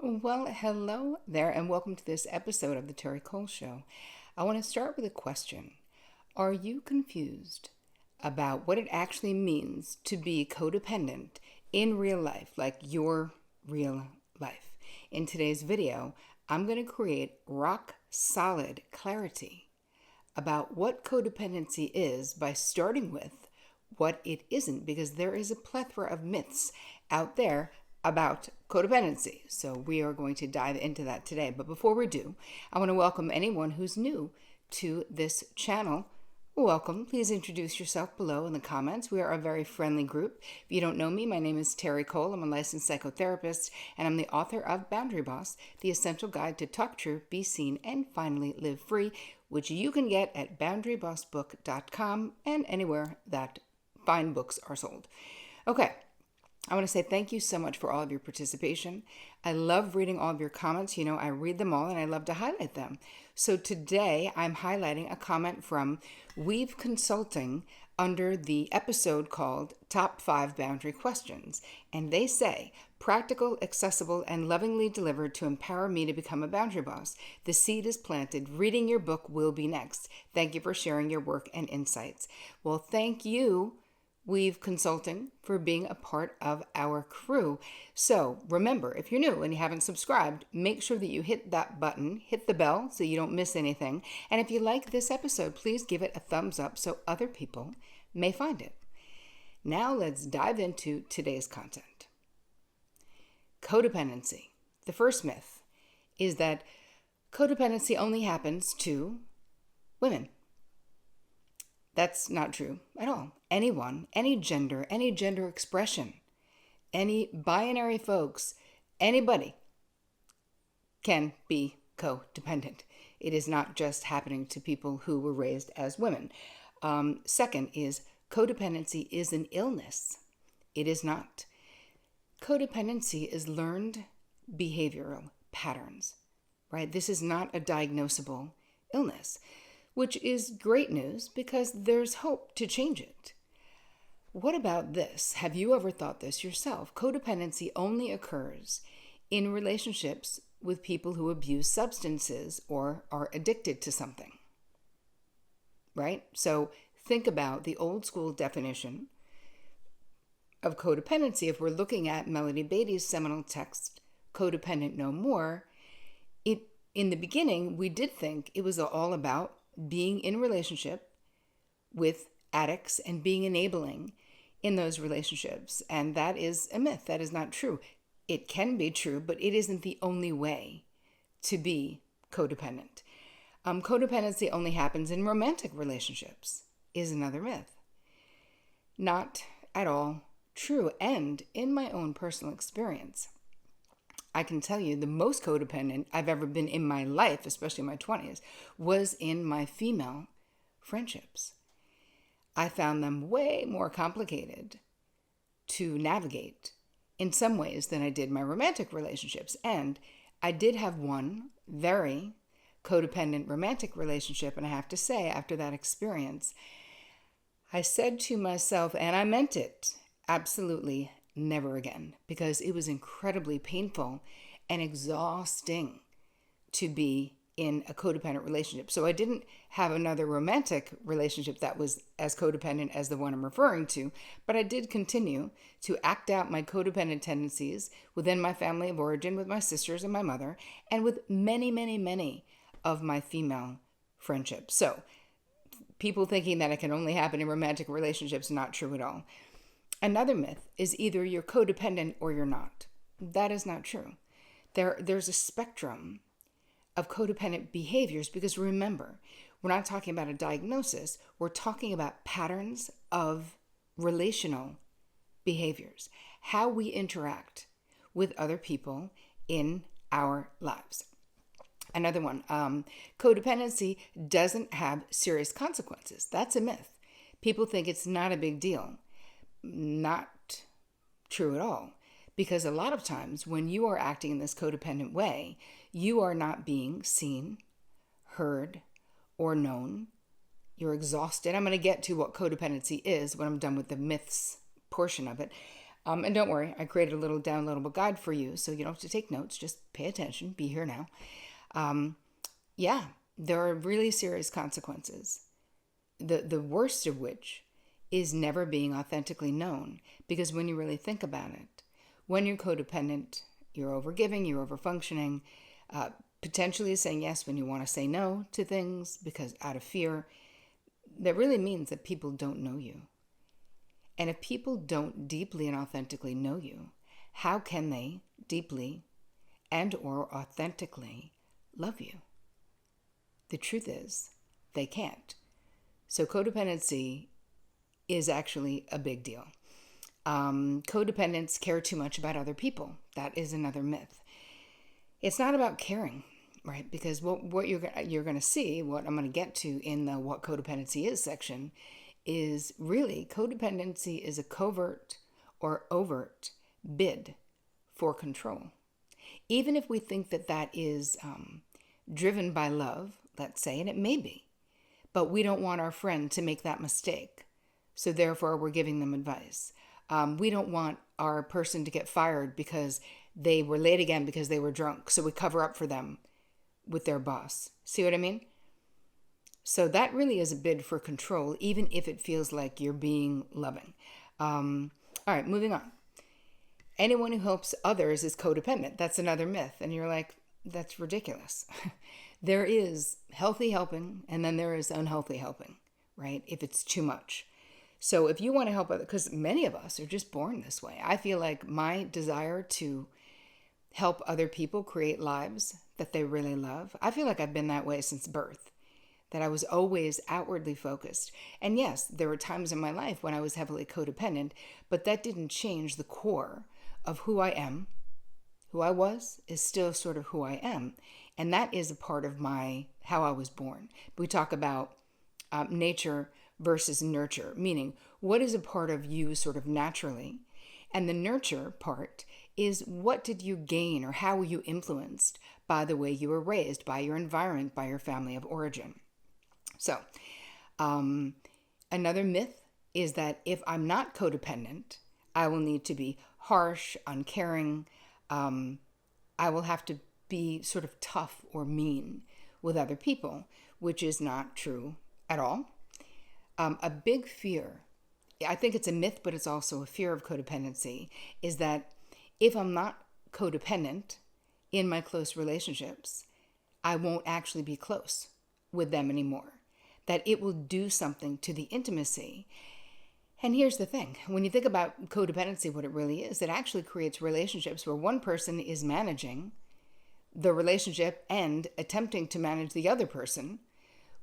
Well, hello there, and welcome to this episode of the Terri Cole Show. I want to start with a question. Are you confused about what it actually means to be codependent in real life, like your real life? In today's video, I'm going to create rock solid clarity about what codependency is by starting with what it isn't, because there is a plethora of myths out there about codependency. So we are going to dive into that today. But before we do, I want to welcome anyone who's new to this channel. Welcome. Please introduce yourself below in the comments. We are a very friendly group. If you don't know me, my name is Terri Cole. I'm a licensed psychotherapist, and I'm the author of Boundary Boss, the essential guide to talk true, be seen, and finally live free, which you can get at boundarybossbook.com and anywhere that fine books are sold. Okay. I want to say thank you so much for all of your participation. I love reading all of your comments. You know, I read them all and I love to highlight them. So today I'm highlighting a comment from Weave Consulting under the episode called Top 5 Boundary Questions. And they say, practical, accessible, and lovingly delivered to empower me to become a boundary boss. The seed is planted. Reading your book will be next. Thank you for sharing your work and insights. Well, thank you, Weave Consulting, for being a part of our crew. So remember, if you're new and you haven't subscribed, make sure that you hit that button, hit the bell so you don't miss anything. And if you like this episode, please give it a thumbs up so other people may find it. Now let's dive into today's content. Codependency. The first myth is that codependency only happens to women. That's not true at all. Anyone, any gender expression, any binary folks, anybody can be codependent. It is not just happening to people who were raised as women. Second is codependency is an illness. It is not. Codependency is learned behavioral patterns, right? This is not a diagnosable illness, which is great news because there's hope to change it. What about this? Have you ever thought this yourself? Codependency only occurs in relationships with people who abuse substances or are addicted to something, right? So think about the old school definition of codependency. If we're looking at Melody Beattie's seminal text, Codependent No More, in the beginning, we did think it was all about being in relationship with addicts and being enabling in those relationships. And that is a myth. That is not true. It can be true, but it isn't the only way to be codependent. Codependency only happens in romantic relationships is another myth. Not at all true. And in my own personal experience, I can tell you the most codependent I've ever been in my life, especially in my 20s, was in my female friendships. I found them way more complicated to navigate in some ways than I did my romantic relationships. And I did have one very codependent romantic relationship. And I have to say, after that experience, I said to myself, and I meant it, absolutely never again, because it was incredibly painful and exhausting to be in a codependent relationship. So I didn't have another romantic relationship that was as codependent as the one I'm referring to, but I did continue to act out my codependent tendencies within my family of origin, with my sisters and my mother, and with many, many, many of my female friendships. So people thinking that it can only happen in romantic relationships, not true at all. Another myth is either you're codependent or you're not. That is not true. There's a spectrum of codependent behaviors, because remember, we're not talking about a diagnosis. We're talking about patterns of relational behaviors, how we interact with other people in our lives. Another one, codependency doesn't have serious consequences. That's a myth. People think it's not a big deal. Not true at all. Because a lot of times when you are acting in this codependent way, you are not being seen, heard, or known. You're exhausted. I'm going to get to what codependency is when I'm done with the myths portion of it. And don't worry, I created a little downloadable guide for you, so you don't have to take notes. Just pay attention. Be here now. Yeah, there are really serious consequences. The worst of which is never being authentically known. Because when you really think about it, when you're codependent, you're overgiving, you're overfunctioning, potentially saying yes when you want to say no to things because out of fear. That really means that people don't know you. And if people don't deeply and authentically know you, how can they deeply and or authentically love you? The truth is, they can't. So codependency is actually a big deal. Codependents care too much about other people. That is another myth. It's not about caring, right? Because what you're going to see, what I'm going to get to in the What Codependency Is section, is really codependency is a covert or overt bid for control. Even if we think that that is driven by love, let's say, and it may be, but we don't want our friend to make that mistake. So therefore, we're giving them advice. We don't want our person to get fired because they were late again because they were drunk. So we cover up for them with their boss. See what I mean? So that really is a bid for control, even if it feels like you're being loving. All right, moving on. Anyone who helps others is codependent. That's another myth. And you're like, that's ridiculous. There is healthy helping, and then there is unhealthy helping, right? If it's too much. So if you want to help others, because many of us are just born this way. I feel like my desire to help other people create lives that they really love, I feel like I've been that way since birth, that I was always outwardly focused. And yes, there were times in my life when I was heavily codependent, but that didn't change the core of who I am. Who I was is still sort of who I am. And that is a part of how I was born. We talk about nature versus nurture, meaning what is a part of you sort of naturally, and the nurture part is what did you gain or how were you influenced by the way you were raised, by your environment, by your family of origin. So another myth is that if I'm not codependent, I will need to be harsh, uncaring. I will have to be sort of tough or mean with other people, which is not true at all. A big fear, I think it's a myth, but it's also a fear of codependency, is that if I'm not codependent in my close relationships, I won't actually be close with them anymore. That it will do something to the intimacy. And here's the thing. When you think about codependency, what it really is, it actually creates relationships where one person is managing the relationship and attempting to manage the other person,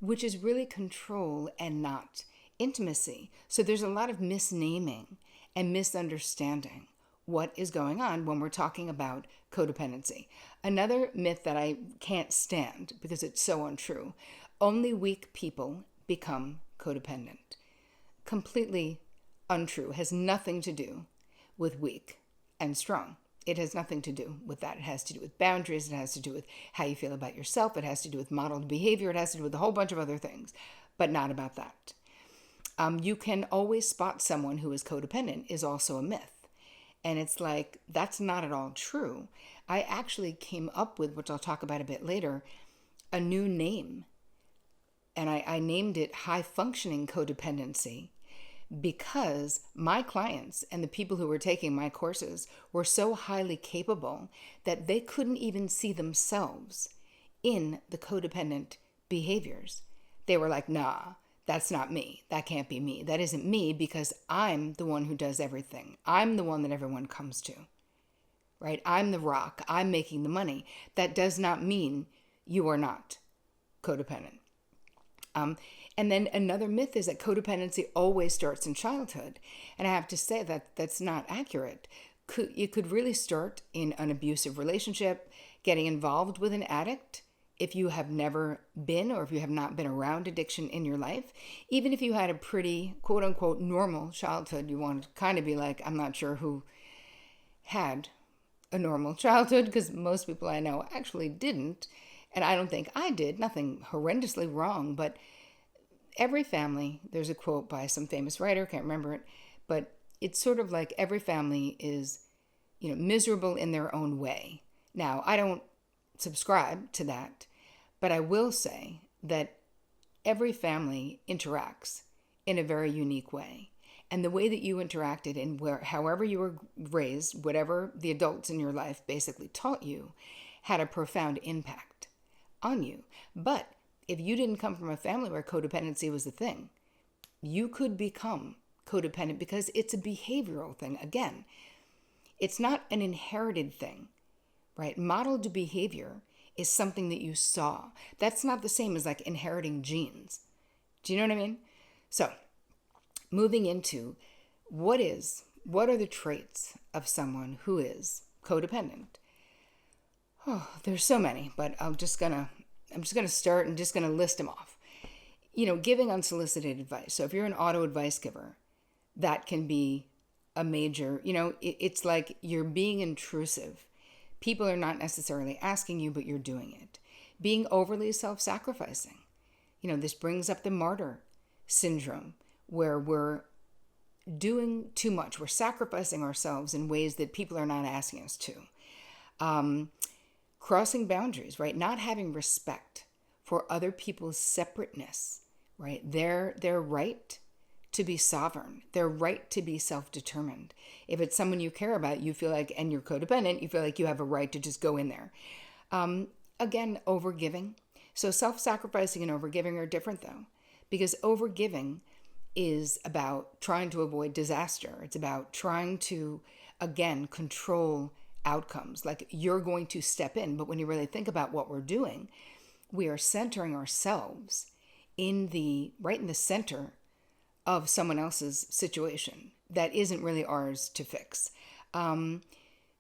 which is really control and not intimacy. So there's a lot of misnaming and misunderstanding what is going on when we're talking about codependency. Another myth that I can't stand because it's so untrue, only weak people become codependent. Completely untrue. Has nothing to do with weak and strong. It has nothing to do with that. It has to do with boundaries. It has to do with how you feel about yourself. It has to do with modeled behavior. It has to do with a whole bunch of other things, but not about that. You can always spot someone who is codependent is also a myth. And it's like, that's not at all true. I actually came up with, which I'll talk about a bit later, a new name. And I named it high functioning codependency, because my clients and the people who were taking my courses were so highly capable that they couldn't even see themselves in the codependent behaviors. They were like, nah, that's not me. That can't be me. That isn't me, because I'm the one who does everything. I'm the one that everyone comes to, right? I'm the rock. I'm making the money. That does not mean you are not codependent. And then another myth is that codependency always starts in childhood. And I have to say that that's not accurate. It could really start in an abusive relationship, getting involved with an addict if you have never been or if you have not been around addiction in your life. Even if you had a pretty quote unquote normal childhood, you want to kind of be like, I'm not sure who had a normal childhood, because most people I know actually didn't. And I don't think I did. Nothing horrendously wrong, but every family, there's a quote by some famous writer, can't remember it, but it's sort of like every family is, miserable in their own way. Now, I don't subscribe to that, but I will say that every family interacts in a very unique way. And the way that you interacted and however you were raised, whatever the adults in your life basically taught you, had a profound impact on you. But if you didn't come from a family where codependency was the thing, you could become codependent because it's a behavioral thing. Again, it's not an inherited thing, right? Modeled behavior is something that you saw. That's not the same as like inheriting genes. Do you know what I mean? So, moving into what are the traits of someone who is codependent? Oh, there's so many, but I'm just gonna start and just gonna list them off. Giving unsolicited advice. So if you're an auto advice giver, that can be a major, it's like you're being intrusive. People are not necessarily asking you, but you're doing it. Being overly self-sacrificing. This brings up the martyr syndrome, where we're doing too much. We're sacrificing ourselves in ways that people are not asking us to. Crossing boundaries, right? Not having respect for other people's separateness, right? Their right to be sovereign, their right to be self-determined. If it's someone you care about, you feel like, and you're codependent, you feel like you have a right to just go in there. Again, overgiving. So self-sacrificing and overgiving are different though, because overgiving is about trying to avoid disaster. It's about trying to, again, control outcomes. Like you're going to step in, but when you really think about what we're doing, we are centering ourselves right in the center of someone else's situation that isn't really ours to fix.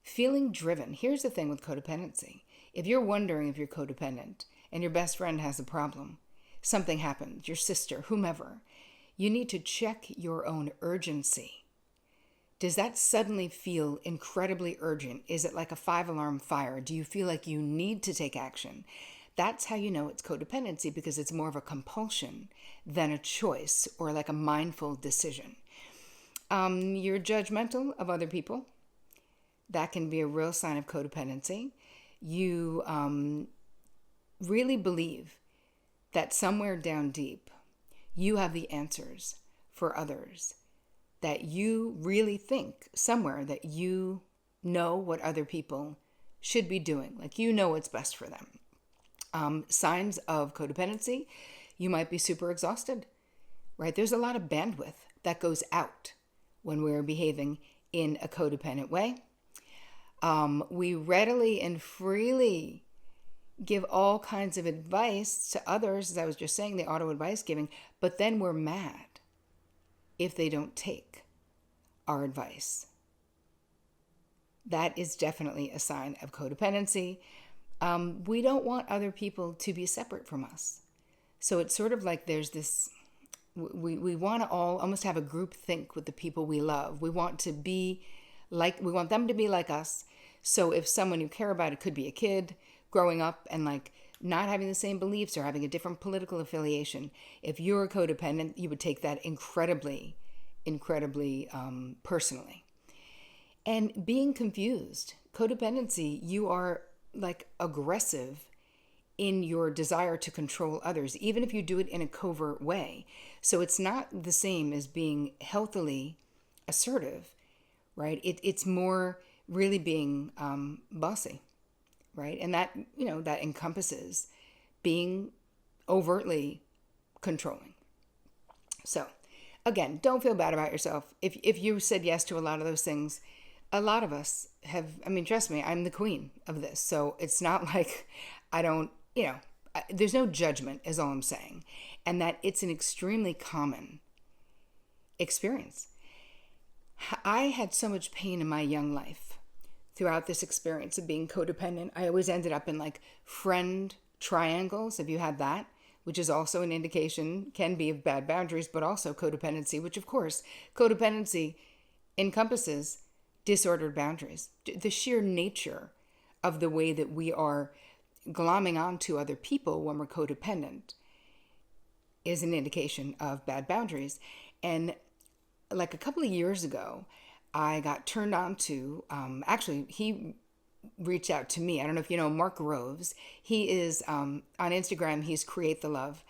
Feeling driven. Here's the thing with codependency. If you're wondering if you're codependent and your best friend has a problem, something happened, your sister, whomever, you need to check your own urgency. Does that suddenly feel incredibly urgent? Is it like a 5-alarm fire? Do you feel like you need to take action? That's how you know it's codependency, because it's more of a compulsion than a choice or like a mindful decision. You're judgmental of other people. That can be a real sign of codependency. You really believe that somewhere down deep, you have the answers for others. That you really think somewhere that you know what other people should be doing. Like what's best for them. Signs of codependency, you might be super exhausted, right? There's a lot of bandwidth that goes out when we're behaving in a codependent way. We readily and freely give all kinds of advice to others, as I was just saying, the auto advice giving, but then we're mad if they don't take our advice. That is definitely a sign of codependency. We don't want other people to be separate from us. So it's sort of like there's this, we want to all almost have a group think with the people we love. We want them to be like us. So if someone you care about, it could be a kid growing up and like not having the same beliefs or having a different political affiliation, if you're a codependent, you would take that incredibly personally. And being confused. Codependency, you are like aggressive in your desire to control others, even if you do it in a covert way. So it's not the same as being healthily assertive, right? It's more really being bossy, right? And that, that encompasses being overtly controlling. So again, don't feel bad about yourself. If you said yes to a lot of those things, a lot of us have, trust me, I'm the queen of this. So it's not like I don't, there's no judgment is all I'm saying. And that it's an extremely common experience. I had so much pain in my young life throughout this experience of being codependent. I always ended up in like friend triangles. Have you had that? Which is also an indication, can be of bad boundaries, but also codependency, which of course, codependency encompasses disordered boundaries. The sheer nature of the way that we are glomming onto other people when we're codependent is an indication of bad boundaries. And like a couple of years ago, I got turned on to, actually, he reached out to me. I don't know if you know Mark Groves. He is on Instagram, he's Create the Love.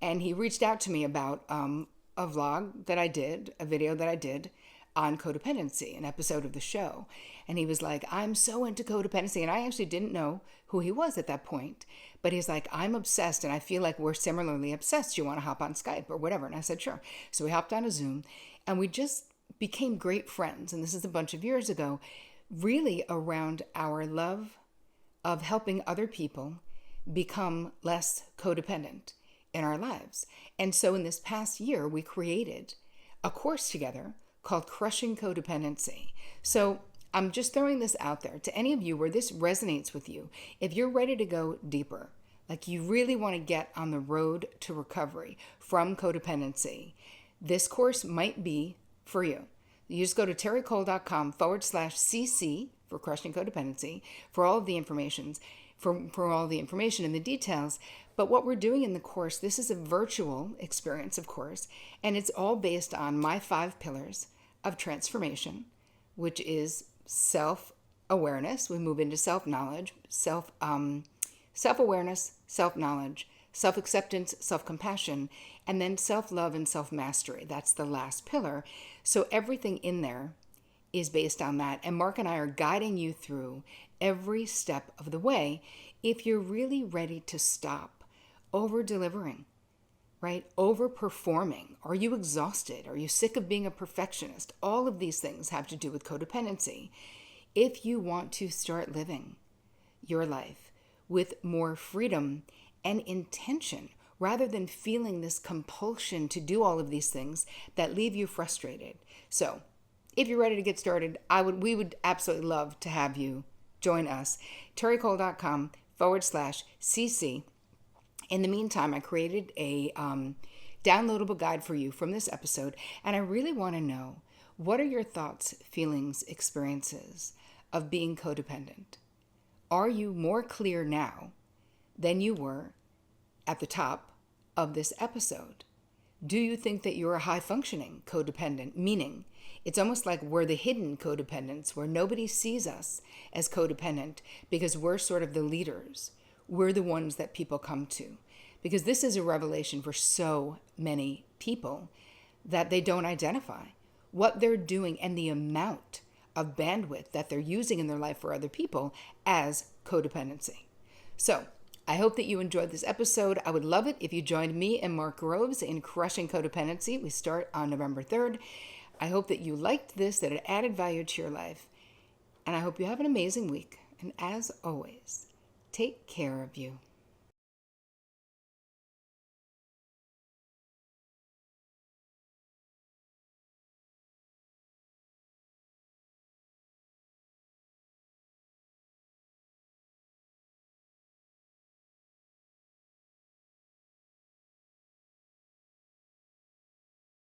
And he reached out to me about a vlog that I did, a video that I did on codependency, an episode of the show. And he was like, I'm so into codependency. And I actually didn't know who he was at that point. But he's like, I'm obsessed and I feel like we're similarly obsessed. You want to hop on Skype or whatever? And I said, sure. So we hopped on a Zoom and we just became great friends. And this is a bunch of years ago, really around our love of helping other people become less codependent in our lives. And so in this past year, we created a course together called Crushing Codependency. So I'm just throwing this out there to any of you where this resonates with you. If you're ready to go deeper, like you really want to get on the road to recovery from codependency, this course might be for you. You just go to terricole.com/cc for Crushing Codependency for all of the information, for all the information and the details. But what we're doing in the course, this is a virtual experience, of course, and it's all based on my 5 pillars of transformation, which is self-awareness. We move into self-knowledge, self-awareness, self-knowledge, self-acceptance, self-compassion, and then self-love and self-mastery. That's the last pillar. So everything in there is based on that. And Mark and I are guiding you through every step of the way if you're really ready to stop over-delivering, right? Over-performing. Are you exhausted? Are you sick of being a perfectionist? All of these things have to do with codependency. If you want to start living your life with more freedom and intention, rather than feeling this compulsion to do all of these things that leave you frustrated. So if you're ready to get started, we would absolutely love to have you join us. terricole.com/cc. In the meantime, I created a downloadable guide for you from this episode, and I really want to know, what are your thoughts, feelings, experiences of being codependent? Are you more clear now than you were at the top of this episode? Do you think that you're a high-functioning codependent, meaning it's almost like we're the hidden codependents where nobody sees us as codependent because we're sort of the leaders. We're the ones that people come to. Because this is a revelation for so many people that they don't identify what they're doing and the amount of bandwidth that they're using in their life for other people as codependency. So I hope that you enjoyed this episode. I would love it if you joined me and Mark Groves in Crushing Codependency. We start on November 3rd. I hope that you liked this, that it added value to your life. And I hope you have an amazing week. And as always, take care of you.